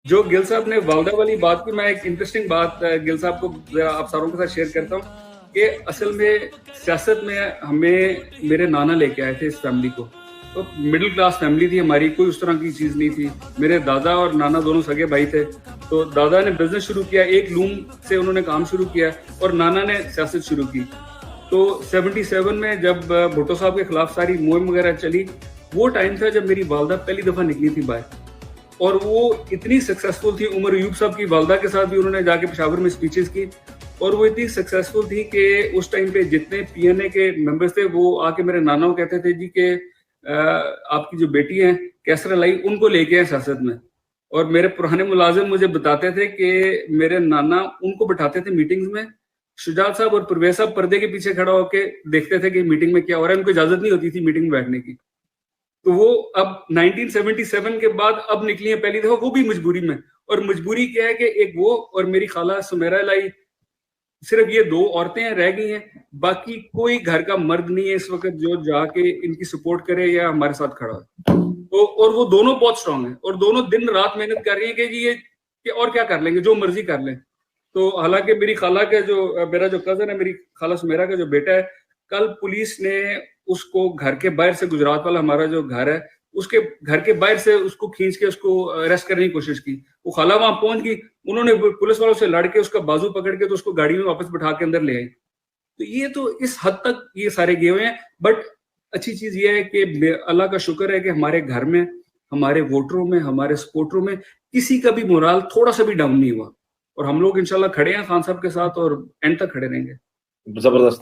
जो गिल साहब ने वालदा वाली बात की, मैं एक इंटरेस्टिंग बात गिल साहब को जरा आप सारों के साथ शेयर करता हूँ कि असल में सियासत में हमें मेरे नाना लेके आए थे इस फैमिली को। तो मिडिल क्लास फैमिली थी हमारी, कोई उस तरह की चीज़ नहीं थी। मेरे दादा और नाना दोनों सगे भाई थे। तो दादा ने बिजनेस शुरू किया, एक लूम से उन्होंने काम शुरू किया, और नाना ने सियासत शुरू की। तो 77 में जब भुट्टो साहब के खिलाफ सारी मुहिम वगैरह चली, वो टाइम था जब मेरी वालदा पहली दफ़ा निकली थी बाहर, और वो इतनी सक्सेसफुल थी। उमर अयूब साहब की वालदा के साथ भी उन्होंने जाके पेशावर में स्पीचेस की, और वो इतनी सक्सेसफुल थी कि उस टाइम पे जितने पीएनए के मेंबर्स थे वो आके मेरे नाना को कहते थे जी कि आपकी जो बेटी है कैसर लाई, उनको लेके आए सियासत में। और मेरे पुराने मुलाजिम मुझे बताते थे कि मेरे नाना उनको बिठाते थे मीटिंग्स में। शुजात साहब और परवेज साहब पर्दे के पीछे खड़ा होके देखते थे कि मीटिंग में क्या हो रहा है, उनको इजाजत नहीं होती थी मीटिंग में बैठने की। तो वो अब 1977 के बाद अब निकली है पहली दफा, वो भी मजबूरी में। और मजबूरी क्या है कि एक वो और मेरी खाला सुमेरा लाई, सिर्फ ये दो औरतें रह गई हैं, बाकी कोई घर का मर्द नहीं है इस वक्त जो जाके इनकी सपोर्ट करे या हमारे साथ खड़ा है। तो और वो दोनों बहुत स्ट्रांग हैं, और दोनों दिन रात मेहनत कर रही हैं कि जी ये कि और क्या कर लेंगे, जो मर्जी कर लें। तो हालांकि मेरी खाला के जो मेरा जो कजन है, मेरी खाला सुमेरा का जो बेटा है, कल पुलिस ने उसको घर के बाहर से, गुजरात वाला हमारा जो घर है, उसके घर के बाहर से उसको खींच के उसको अरेस्ट करने की कोशिश की। वो खाला वहां पहुंच गई, उन्होंने पुलिस वालों से लड़ के उसका बाजू पकड़ के तो उसको गाड़ी में वापस बिठा के अंदर ले आई। तो ये तो इस हद तक ये सारे गए हुए हैं। बट अच्छी चीज ये है कि अल्लाह का शुक्र है कि हमारे घर में, हमारे वोटरों में, हमारे सपोर्टरों में किसी का भी मोराल थोड़ा सा भी डाउन नहीं हुआ, और हम लोग इंशाल्लाह खड़े हैं खान साहब के साथ और एंड तक खड़े रहेंगे। जबरदस्त।